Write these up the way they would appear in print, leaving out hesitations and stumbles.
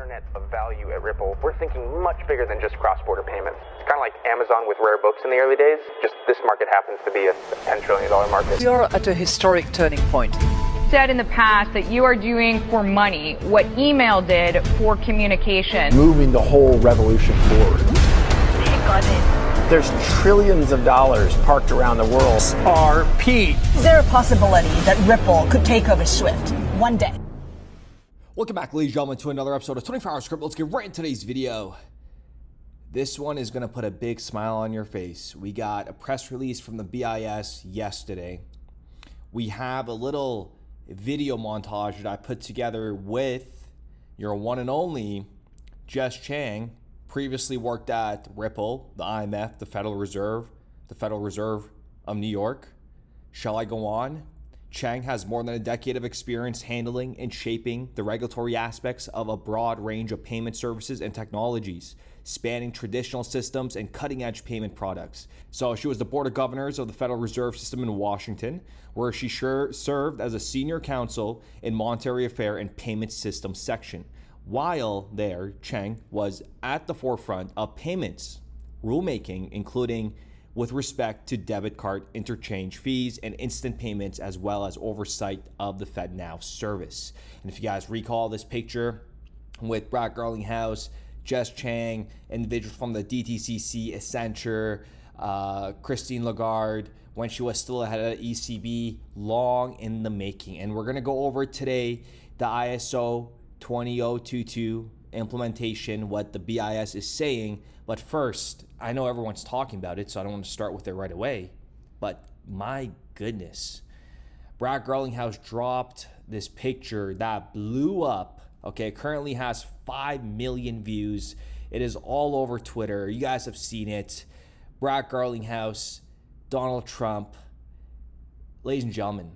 internet of value at Ripple, we're thinking much bigger than just cross-border payments. It's kind of like Amazon with rare books in the early days, just this market happens to be a $10 trillion market. We are at a historic turning point. Said in the past that you are doing for money what email did for communication. Moving the whole revolution forward. Take on it. There's trillions of dollars parked around the world. XRP. Is there a possibility that Ripple could take over Swift one day? Welcome back, ladies and gentlemen, to another episode of 24 Hour Script. Let's get right into today's video. This one is going to put a big smile on your face. We got a press release from the BIS yesterday. We have a little video montage that I put together with your one and only Jess Cheng. Previously worked at Ripple, the IMF, the Federal Reserve of New York. Shall I go on? Cheng has more than a decade of experience handling and shaping the regulatory aspects of a broad range of payment services and technologies, spanning traditional systems and cutting-edge payment products. So she was the Board of Governors of the Federal Reserve System in Washington, where she served as a senior counsel in Monetary Affairs and Payment Systems section. While there, Cheng was at the forefront of payments rulemaking, including with respect to debit card interchange fees and instant payments, as well as oversight of the FedNow service. And if you guys recall this picture with Brad Garlinghouse, Jess Cheng, individuals from the DTCC, Accenture, Christine Lagarde, when she was still ahead of ECB, long in the making. And we're going to go over today the ISO 20022 implementation, what the BIS is saying. But first, I know everyone's talking about it, so I don't want to start with it right away. But my goodness, Brad Garlinghouse dropped this picture that blew up. Okay, it currently has 5 million views. It is all over Twitter. You guys have seen it. Brad Garlinghouse, Donald Trump. Ladies and gentlemen,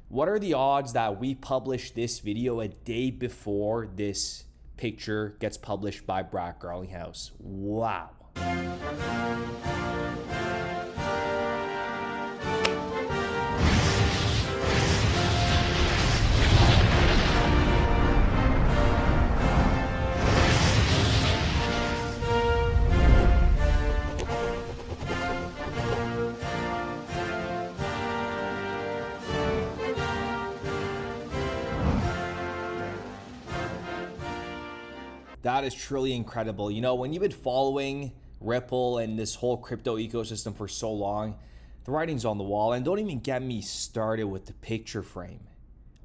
what are the odds that we publish this video a day before this picture gets published by Brad Garlinghouse? Wow. That is truly incredible. You know, when you've been following Ripple and this whole crypto ecosystem for so long, the writing's on the wall. And don't even get me started with the picture frame.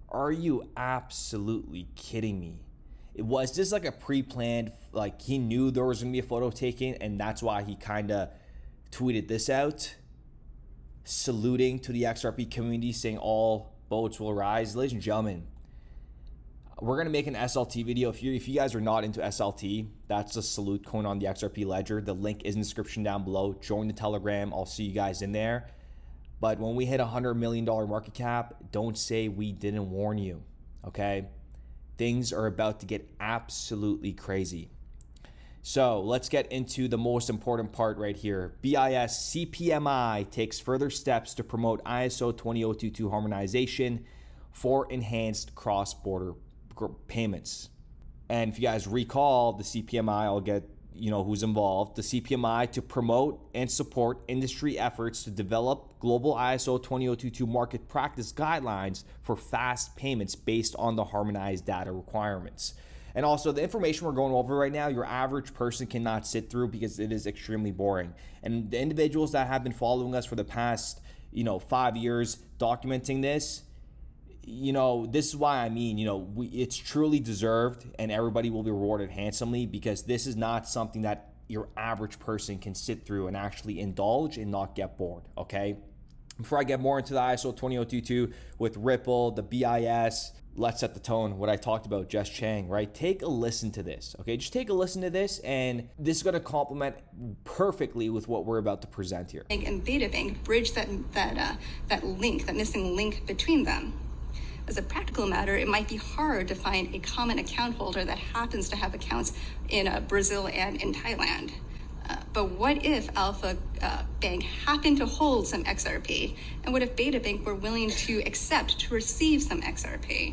Are you absolutely kidding me? Was this like a pre-planned, like he knew there was going to be a photo taken and that's why he kind of tweeted this out, saluting to the XRP community, saying all boats will rise? Ladies and gentlemen, we're going to make an SLT video. If you guys are not into SLT, that's the salute coin on the XRP ledger. The link is in the description down below. Join the Telegram. I'll see you guys in there. But when we hit $100 million market cap, don't say we didn't warn you, okay? Things are about to get absolutely crazy. So let's get into the most important part right here. BIS CPMI takes further steps to promote ISO 20022 harmonization for enhanced cross-border payments. And if you guys recall the CPMI, I'll get who's involved. The CPMI to promote and support industry efforts to develop global ISO 20022 market practice guidelines for fast payments based on the harmonized data requirements. And also the information we're going over right now, your average person cannot sit through because it is extremely boring. And the individuals that have been following us for the past 5 years documenting this, this is why it's truly deserved and everybody will be rewarded handsomely, because this is not something that your average person can sit through and actually indulge and not get bored, okay? Before I get more into the ISO 20022 with Ripple, the BIS, let's set the tone. What I talked about, Jess Cheng, right? Take a listen to this, okay? Just take a listen to this, and this is going to complement perfectly with what we're about to present here. And Beta Bank bridge that missing link between them. As a practical matter, it might be hard to find a common account holder that happens to have accounts in Brazil and in Thailand. But what if Alpha Bank happened to hold some XRP? And what if Beta Bank were willing to accept to receive some XRP?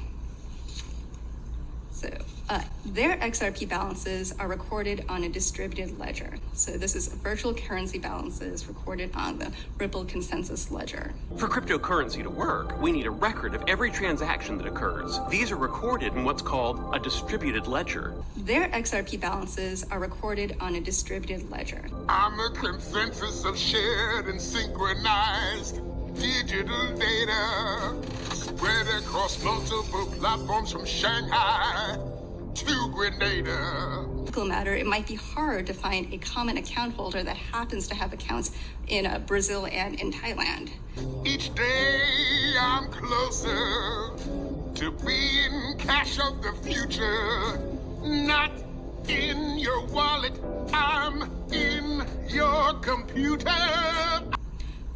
So Their XRP balances are recorded on a distributed ledger. So this is virtual currency balances recorded on the Ripple consensus ledger. For cryptocurrency to work, we need a record of every transaction that occurs. These are recorded in what's called a distributed ledger. Their XRP balances are recorded on a distributed ledger. I'm a consensus of shared and synchronized digital data spread across multiple platforms from Shanghai to Grenada. Matter, it might be hard to find a common account holder that happens to have accounts in Brazil and in Thailand. Each day I'm closer to being cash of the future, not in your wallet, I'm in your computer.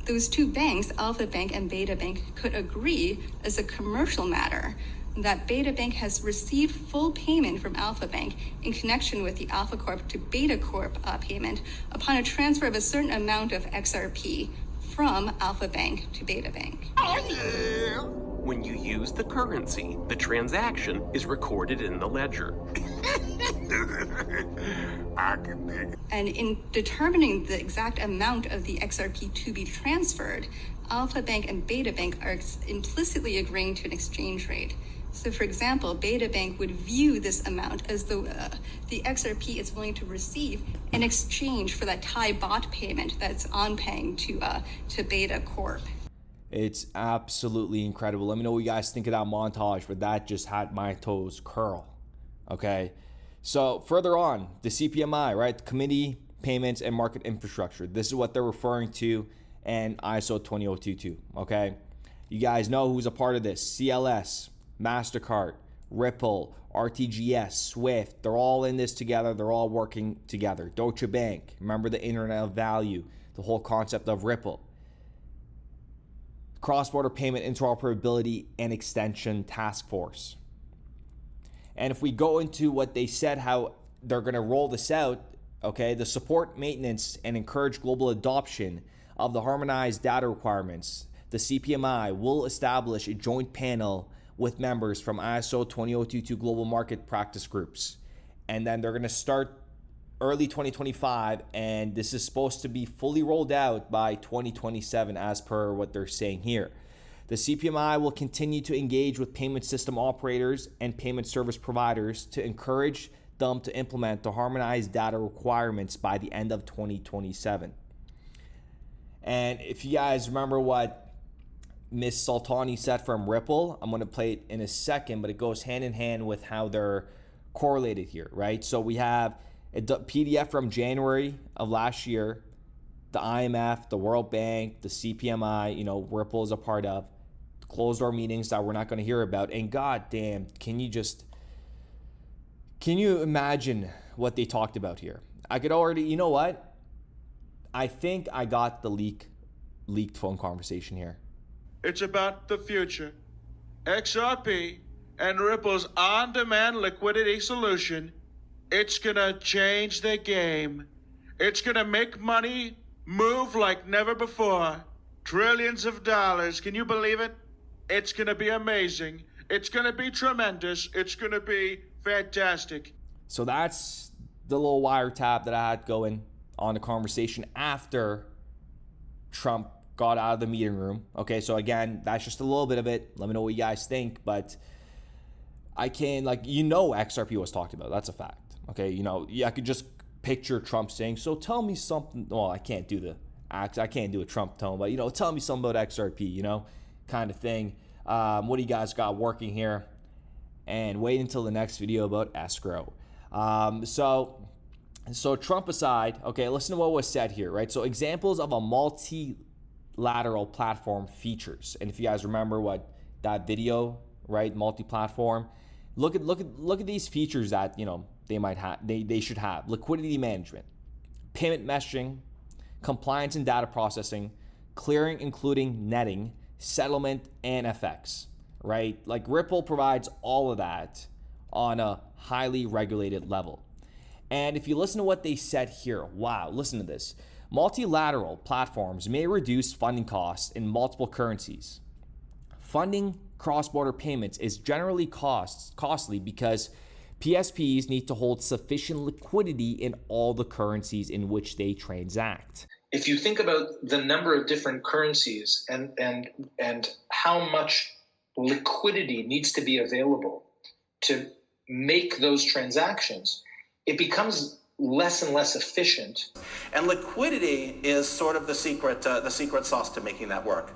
Those two banks, Alpha Bank and Beta Bank, could agree as a commercial matter that Beta Bank has received full payment from Alpha Bank in connection with the Alpha Corp to Beta Corp payment upon a transfer of a certain amount of XRP from Alpha Bank to Beta Bank. Oh, yeah. When you use the currency, the transaction is recorded in the ledger. I can dig it. And in determining the exact amount of the XRP to be transferred, Alpha Bank and Beta Bank are implicitly agreeing to an exchange rate. So, for example, Beta Bank would view this amount as the XRP it's willing to receive in exchange for that Thai bot payment that's on paying to Beta Corp. It's absolutely incredible. Let me know what you guys think of that montage, but that just had my toes curl. Okay, so further on, the CPMI, right? The Committee, Payments, and Market Infrastructure. This is what they're referring to, and ISO 20022. Okay, you guys know who's a part of this: CLS, MasterCard, Ripple, RTGS, Swift. They're all in this together. They're all working together. Deutsche Bank, remember the Internet of Value, the whole concept of Ripple. Cross-border Payment Interoperability and Extension Task Force. And if we go into what they said, how they're going to roll this out, okay, the support, maintenance, and encourage global adoption of the harmonized data requirements, the CPMI will establish a joint panel with members from ISO 20022 global market practice groups. And then they're going to start early 2025, and this is supposed to be fully rolled out by 2027 as per what they're saying here. The CPMI will continue to engage with payment system operators and payment service providers to encourage them to implement the harmonized data requirements by the end of 2027. And if you guys remember what Ms. Sultani said from Ripple, I'm going to play it in a second, but it goes hand in hand with how they're correlated here, right? So we have a PDF from January of last year, the IMF, the World Bank, the CPMI, Ripple is a part of, closed door meetings that we're not going to hear about. And goddamn, can you imagine what they talked about here? I could already, you know what? I think I got the leaked phone conversation here. It's about the future. XRP and Ripple's on-demand liquidity solution, it's gonna change the game. It's gonna make money move like never before. Trillions of dollars, can you believe it? It's gonna be amazing. It's gonna be tremendous. It's gonna be fantastic. So that's the little wiretap that I had going on the conversation after Trump got out of the meeting room. Okay, so again, that's just a little bit of it. Let me know what you guys think, but I can, XRP was talked about. That's a fact. Okay, I could just picture Trump saying, so tell me something. Well, I can't do the act. I can't do a Trump tone, but, tell me something about XRP, kind of thing. What do you guys got working here? And wait until the next video about escrow. So Trump aside, okay, listen to what was said here, right? So examples of a multilateral platform features. And if you guys remember what that video, right? Multi-platform. Look at these features that, they might have, they should have. Liquidity management, payment messaging, compliance and data processing, clearing including netting, settlement, and FX, right? Like Ripple provides all of that on a highly regulated level. And if you listen to what they said here, wow, listen to this. Multilateral platforms may reduce funding costs in multiple currencies. Funding cross-border payments is generally costly because PSPs need to hold sufficient liquidity in all the currencies in which they transact. If you think about the number of different currencies and how much liquidity needs to be available to make those transactions, it becomes less and less efficient. And liquidity is sort of the secret sauce to making that work.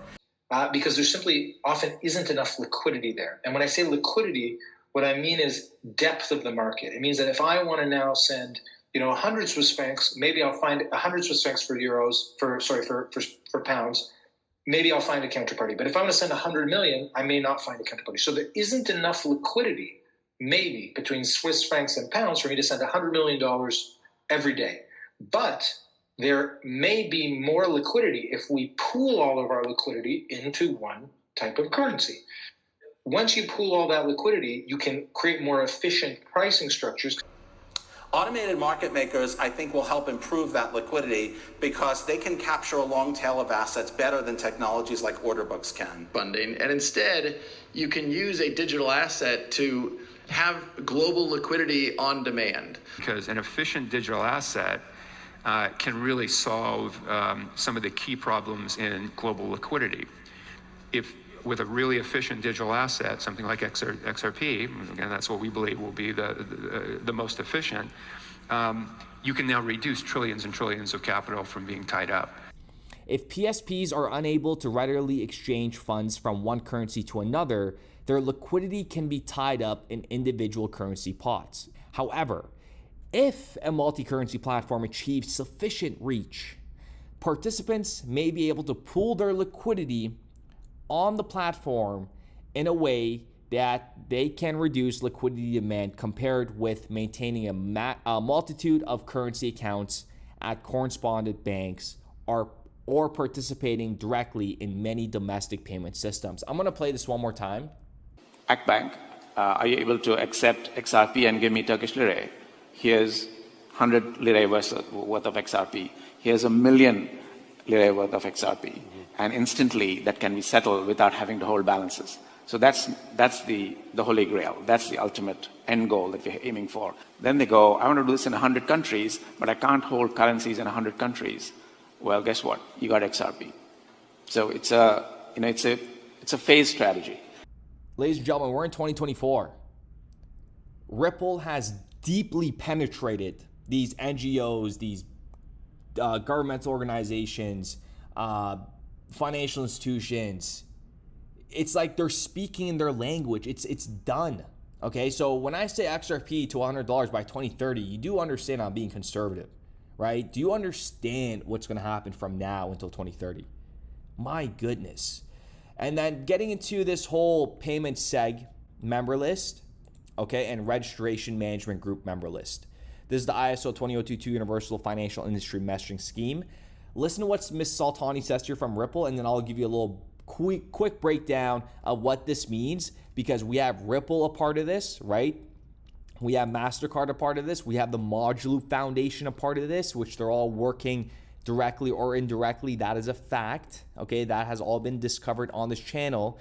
Because there simply often isn't enough liquidity there. And when I say liquidity, what I mean is depth of the market. It means that if I want to now send 100 Swiss francs, maybe I'll find 100 Swiss francs for pounds. Maybe I'll find a counterparty. But if I want to send 100 million, I may not find a counterparty. So there isn't enough liquidity, maybe, between Swiss francs and pounds for me to send $100 million every day. But there may be more liquidity if we pool all of our liquidity into one type of currency. Once you pool all that liquidity, you can create more efficient pricing structures. Automated market makers, I think, will help improve that liquidity because they can capture a long tail of assets better than technologies like order books can. Funding, and instead, you can use a digital asset to have global liquidity on demand. Because an efficient digital asset can really solve some of the key problems in global liquidity. If with a really efficient digital asset, something like XRP, again, that's what we believe will be the most efficient, you can now reduce trillions and trillions of capital from being tied up. If PSPs are unable to readily exchange funds from one currency to another, their liquidity can be tied up in individual currency pots. However, if a multi-currency platform achieves sufficient reach, participants may be able to pool their liquidity on the platform in a way that they can reduce liquidity demand compared with maintaining a multitude of currency accounts at correspondent banks or participating directly in many domestic payment systems. I'm going to play this one more time. Akbank, are you able to accept XRP and give me Turkish lira? Here's 100 lira worth of XRP. Here's 1 million lira worth of XRP. And instantly that can be settled without having to hold balances. So that's the holy grail. That's the ultimate end goal that we're aiming for. Then they go, I want to do this in 100 countries, but I can't hold currencies in 100 countries. Well, guess what? You got XRP. So it's a phased strategy. Ladies and gentlemen, we're in 2024. Ripple has deeply penetrated these NGOs, these governmental organizations, financial institutions. It's like they're speaking in their language. It's done. Okay, so when I say XRP to $100 by 2030, you do understand I'm being conservative, right? Do you understand what's going to happen from now until 2030? My goodness. And then getting into this whole payment seg member list, okay, and registration management group member list. This is the ISO 20022 Universal Financial Industry Messaging Scheme. Listen to what Ms. Saltani says here from Ripple, and then I'll give you a little quick breakdown of what this means, because we have Ripple a part of this, right? We have MasterCard a part of this. We have the Modulu Foundation a part of this, which they're all working directly or indirectly. That is a fact, okay? That has all been discovered on this channel.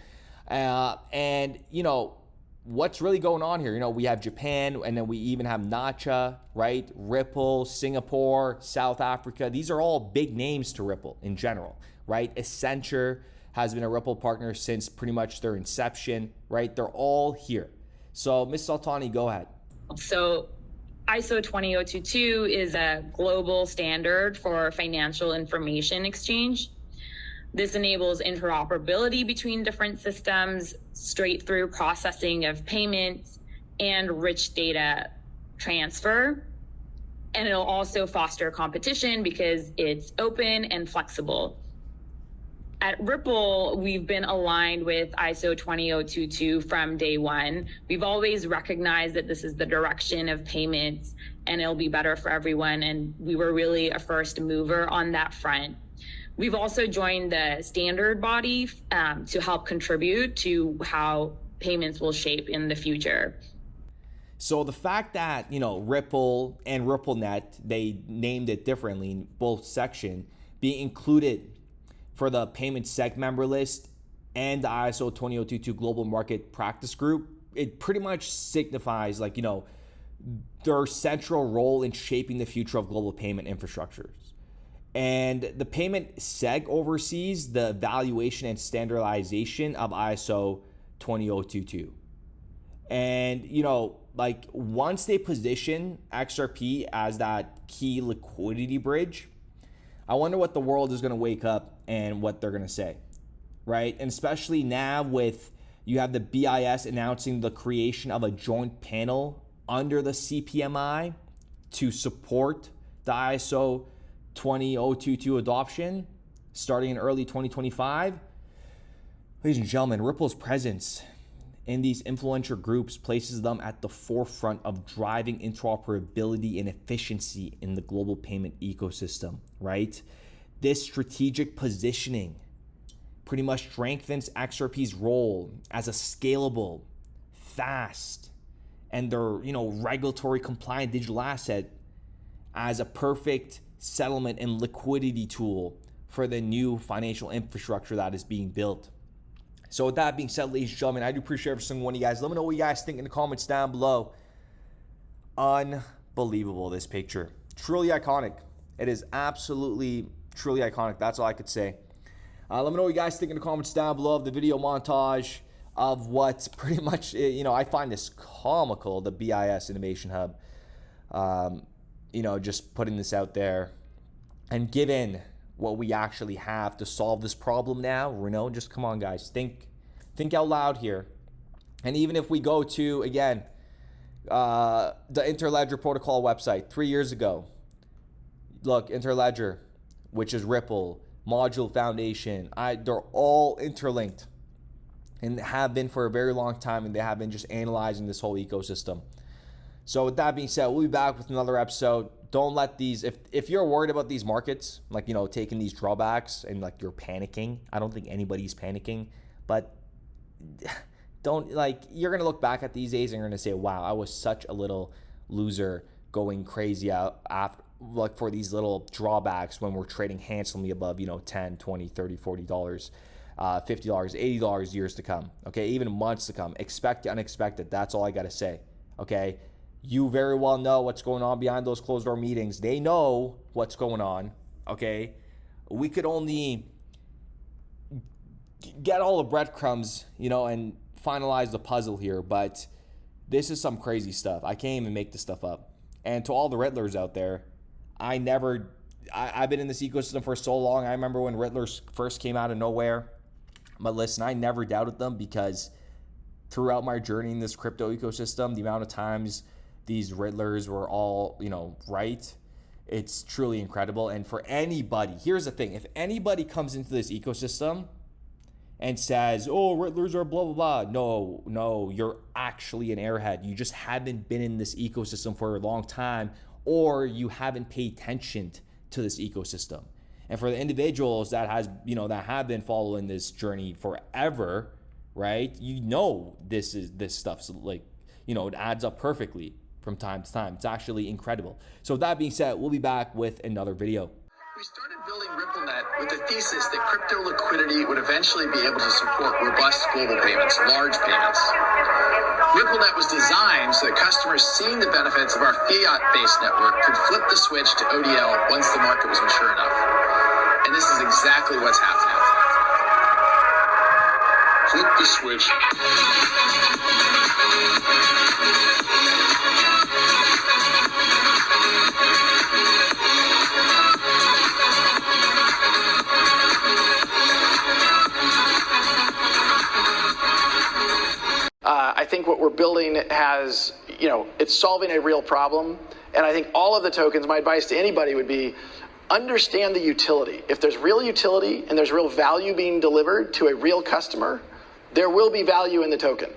And, you know, what's really going on here? You know, we have Japan, and then we even have Nacha, right? Ripple, Singapore, South Africa. These are all big names to Ripple in general, right? Accenture has been a Ripple partner since pretty much their inception, right? They're all here. So, Ms. Saltani, go ahead. So, ISO 20022 is a global standard for financial information exchange. This enables interoperability between different systems, straight-through processing of payments, and rich data transfer. And it'll also foster competition because it's open and flexible. At Ripple, we've been aligned with ISO 20022 from day one. We've always recognized that this is the direction of payments and it'll be better for everyone. And we were really a first mover on that front. We've also joined the standard body to help contribute to how payments will shape in the future. So the fact that, you know, Ripple and RippleNet, they named it differently in both sections, being included for the payment seg member list and the ISO 20022 Global Market Practice Group, it pretty much signifies, like, you know, their central role in shaping the future of global payment infrastructures. And the payment seg oversees the evaluation and standardization of ISO 20022. And, you know, like once they position XRP as that key liquidity bridge, I wonder what the world is going to wake up and what they're going to say, right? And especially now with you have the BIS announcing the creation of a joint panel under the CPMI to support the ISO 20022 adoption starting in early 2025. Ladies and gentlemen, Ripple's presence in these influential groups places them at the forefront of driving interoperability and efficiency in the global payment ecosystem, right? This strategic positioning pretty much strengthens XRP's role as a scalable, fast, and their, regulatory compliant digital asset as a perfect settlement and liquidity tool for the new financial infrastructure that is being built. So with that being said, ladies and gentlemen, I do appreciate every single one of you guys. Let me know what you guys think in the comments down below. Unbelievable, this picture. Truly iconic. It is absolutely, truly iconic. That's all I could say. Let me know what you guys think in the comments down below of the video montage of what's pretty much, I find this comical, the BIS Innovation Hub. Just putting this out there. And given what we actually have to solve this problem now, just come on, guys. Think out loud here. And even if we go to, again, the Interledger Protocol website 3 years ago, look, Interledger, which is Ripple, Module Foundation, they're all interlinked and have been for a very long time, and they have been just analyzing this whole ecosystem. So with that being said, we'll be back with another episode. Don't let these, if you're worried about these markets, taking these drawbacks and you're panicking, I don't think anybody's panicking, but you're going to look back at these days and you're going to say, wow, I was such a little loser going crazy out after, for these little drawbacks when we're trading handsomely above, $10, $20, $30, $40, $50, $80 years to come, okay? Even months to come. Expect the unexpected. That's all I got to say, okay? You very well know what's going on behind those closed door meetings. They know what's going on, okay? We could only get all the breadcrumbs, and finalize the puzzle here, but this is some crazy stuff. I can't even make this stuff up. And to all the Riddlers out there, I've been in this ecosystem for so long. I remember when Riddlers first came out of nowhere. But listen, I never doubted them because throughout my journey in this crypto ecosystem, the amount of times these Riddlers were all, right, it's truly incredible. And for anybody, here's the thing, if anybody comes into this ecosystem and says, oh, Riddlers are blah, blah, blah, no, you're actually an airhead. You just haven't been in this ecosystem for a long time, or you haven't paid attention to this ecosystem. And for the individuals that have been following this journey forever, right? This stuff's it adds up perfectly from time to time. It's actually incredible. So with that being said, we'll be back with another video. We started building RippleNet with the thesis that crypto liquidity would eventually be able to support robust global payments, large payments. RippleNet was designed so that customers seeing the benefits of our fiat-based network could flip the switch to ODL once the market was mature enough. And this is exactly what's happening. Flip the switch. I think what we're building has, it's solving a real problem. And I think all of the tokens, my advice to anybody would be, understand the utility. If there's real utility and there's real value being delivered to a real customer, there will be value in the token.